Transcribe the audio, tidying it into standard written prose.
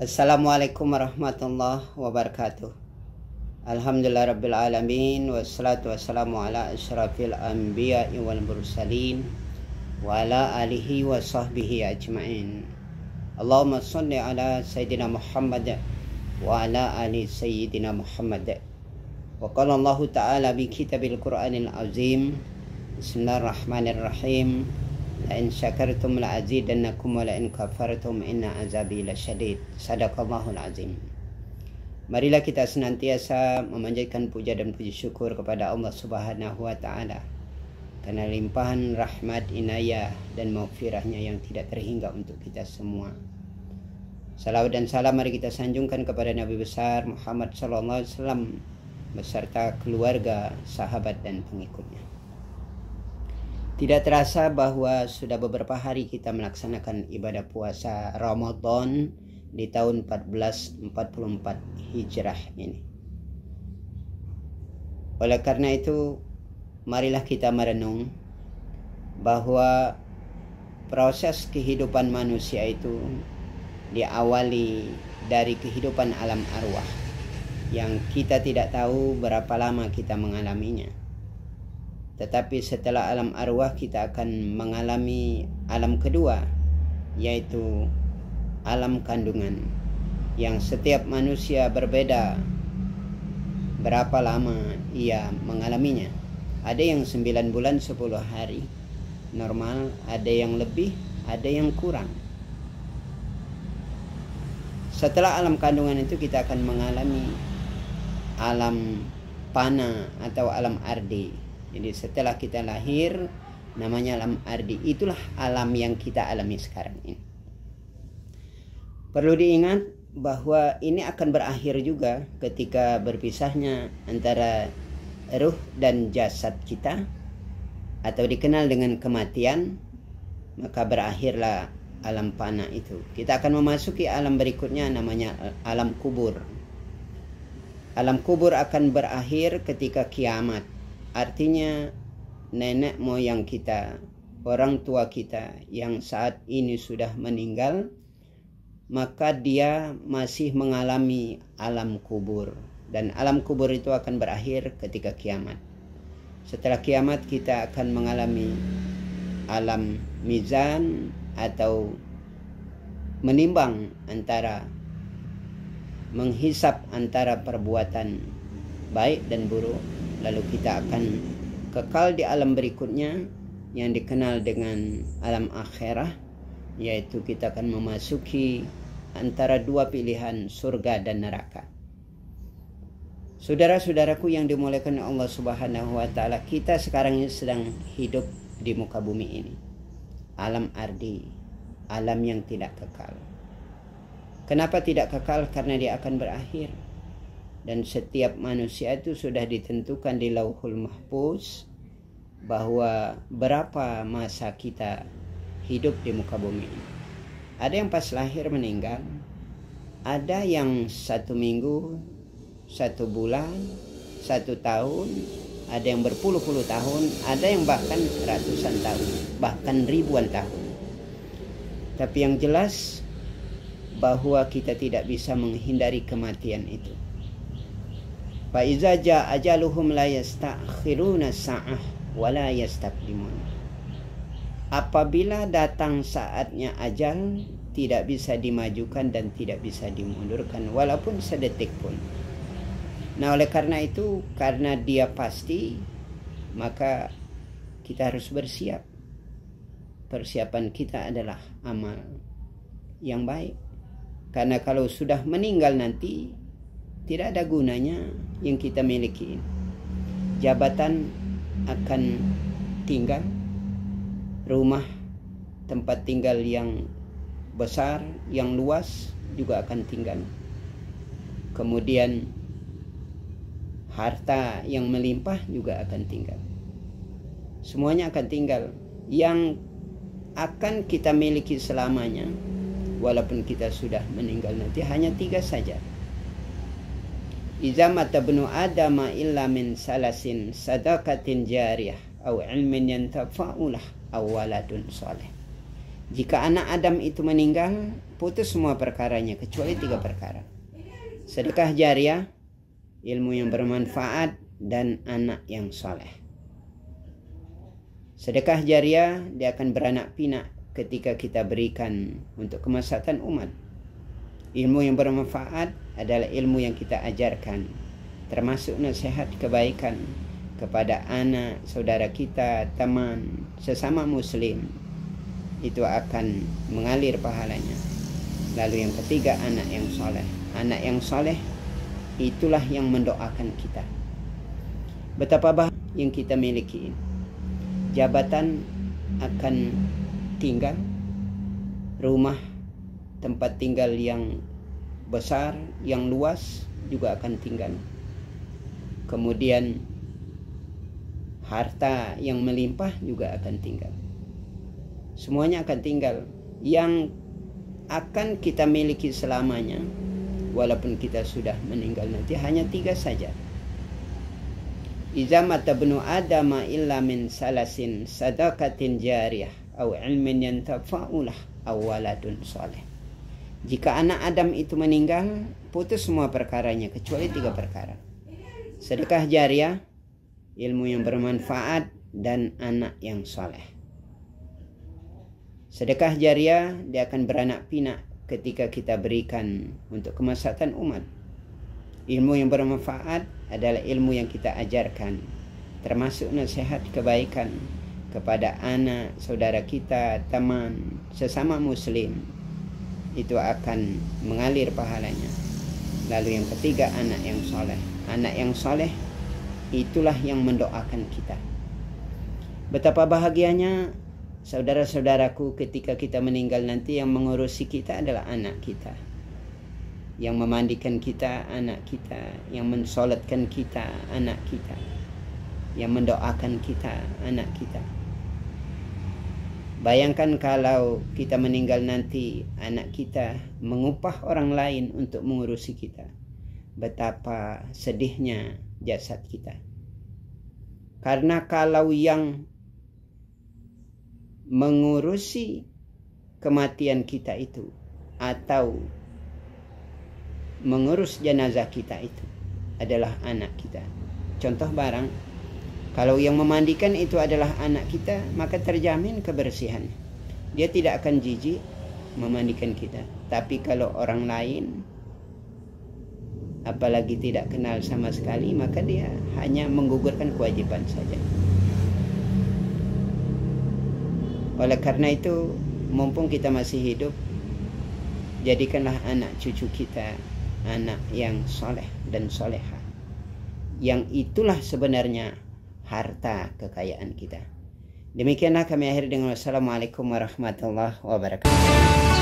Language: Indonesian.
Assalamualaikum warahmatullahi wabarakatuh. Alhamdulillah rabbil alamin, wassalatu wassalamu ala asyrafil anbiya'i wal mursalin wa ala alihi wa sahbihi ajma'in. Allahumma salli ala sayyidina Muhammad wa ala ali sayyidina Muhammad. Wa qala Allah ta'ala bi kitabil Qur'anil azim. Bismillahirrahmanirrahim. La in syakartum la azidannakum wa la in kafartum inna azabi lasyadid. Sadaqallahul azim. Marilah kita senantiasa memanjatkan puja dan puji syukur kepada Allah Subhanahu wa taala karena limpahan rahmat, inayah dan maghfirahnya yang tidak terhingga untuk kita semua. Salawat dan salam mari kita sanjungkan kepada Nabi besar Muhammad sallallahu alaihi wasallam beserta keluarga, sahabat dan pengikutnya. Tidak terasa bahwa sudah beberapa hari kita melaksanakan ibadah puasa Ramadan di tahun 1444 Hijrah ini. Oleh karena itu, marilah kita merenung bahwa proses kehidupan manusia itu diawali dari kehidupan alam arwah yang kita tidak tahu berapa lama kita mengalaminya. Tetapi setelah alam arwah kita akan mengalami alam kedua, yaitu alam kandungan, yang setiap manusia berbeda berapa lama ia mengalaminya. Ada yang 9 bulan 10 hari normal, ada yang lebih, ada yang kurang. Setelah alam kandungan itu kita akan mengalami alam pana atau alam ardi. Jadi setelah kita lahir namanya alam ardi. Itulah alam yang kita alami sekarang ini. Perlu diingat bahwa ini akan berakhir juga ketika berpisahnya antara ruh dan jasad kita, atau dikenal dengan kematian, maka berakhirlah alam fana itu. Kita akan memasuki alam berikutnya namanya alam kubur. Alam kubur akan berakhir ketika kiamat. Artinya nenek moyang kita, orang tua kita yang saat ini sudah meninggal, maka dia masih mengalami alam kubur. Dan alam kubur itu akan berakhir ketika kiamat. Setelah kiamat kita akan mengalami alam mizan atau menimbang antara, menghisap antara perbuatan baik dan buruk. Lalu kita akan kekal di alam berikutnya yang dikenal dengan alam akhirah, yaitu kita akan memasuki antara dua pilihan, surga dan neraka. Saudara-saudaraku yang dimuliakan Allah Subhanahu wa taala, kita sekarang ini sedang hidup di muka bumi ini. Alam ardi, alam yang tidak kekal. Kenapa tidak kekal? Karena dia akan berakhir. Dan setiap manusia itu sudah ditentukan di Lauhul Mahfuz bahwa berapa masa kita hidup di muka bumi ini. Ada yang pas lahir meninggal, ada yang 1 minggu, 1 bulan, 1 tahun, ada yang berpuluh-puluh tahun, ada yang bahkan ratusan tahun, bahkan ribuan tahun. Tapi yang jelas bahwa kita tidak bisa menghindari kematian itu. Fa iza jaa ajaluhum la yastakhiruna sa'ah wa la yastaqdimun. Apabila datang saatnya ajal, tidak bisa dimajukan dan tidak bisa dimundurkan walaupun sedetik pun. Nah, oleh karena itu, karena dia pasti, maka kita harus bersiap. Persiapan kita adalah amal yang baik. Karena kalau sudah meninggal nanti, tidak ada gunanya yang kita miliki. Jabatan akan tinggal, rumah tempat tinggal yang besar, yang luas juga akan tinggal. Kemudian harta yang melimpah juga akan tinggal. Semuanya akan tinggal. Yang akan kita miliki selamanya, walaupun kita sudah meninggal nanti, hanya 3 saja. Iza mata ibnu adama illa min salasin sadaqatin jariyah aw ilmin yantafa'ulah aw waladun saleh. Jika anak Adam itu meninggal, putus semua perkaranya kecuali 3 perkara. Sedekah jariah, ilmu yang bermanfaat, dan anak yang soleh. Sedekah jariah dia akan beranak pinak ketika kita berikan untuk kemaslahatan umat. Ilmu yang bermanfaat adalah ilmu yang kita ajarkan, termasuk nasihat kebaikan kepada anak, saudara kita, teman, sesama muslim. Itu akan mengalir pahalanya. Lalu yang ketiga, anak yang soleh. Anak yang soleh itulah yang mendoakan kita. Betapa bahagia yang kita miliki. Jabatan akan tinggal, rumah tempat tinggal yang besar, yang luas juga akan tinggal. Kemudian harta yang melimpah juga akan tinggal. Semuanya akan tinggal. Yang akan kita miliki selamanya, walaupun kita sudah meninggal nanti, hanya 3 saja. Iza mata ibnu adama illa min salasin, sadaqatin jariyah, aw ilmin yantafa'ulah, aw waladun soleh. Jika anak Adam itu meninggal, putus semua perkaranya kecuali 3 perkara. Sedekah jariah, ilmu yang bermanfaat, dan anak yang soleh. Sedekah jariah dia akan beranak pinak ketika kita berikan untuk kemaslahatan umat. Ilmu yang bermanfaat adalah ilmu yang kita ajarkan, termasuk nasihat kebaikan kepada anak, saudara kita, teman, sesama muslim. Itu akan mengalir pahalanya. Lalu yang ketiga, anak yang soleh. Anak yang soleh itulah yang mendoakan kita. Betapa bahagianya saudara-saudaraku ketika kita meninggal nanti, yang mengurusi kita adalah anak kita. Yang memandikan kita anak kita, yang mensolatkan kita anak kita, yang mendoakan kita anak kita. Bayangkan kalau kita meninggal nanti, anak kita mengupah orang lain untuk mengurusi kita. Betapa sedihnya jasad kita. Karena kalau yang mengurusi kematian kita itu atau mengurus jenazah kita itu adalah anak kita. Contoh barang, kalau yang memandikan itu adalah anak kita, maka terjamin kebersihan. Dia tidak akan jijik memandikan kita. Tapi kalau orang lain, apalagi tidak kenal sama sekali, maka dia hanya menggugurkan kewajiban saja. Oleh karena itu, mumpung kita masih hidup, jadikanlah anak cucu kita anak yang soleh dan soleha. Yang itulah sebenarnya harta kekayaan kita. Demikianlah kami akhiri dengan wassalamualaikum warahmatullahi wabarakatuh.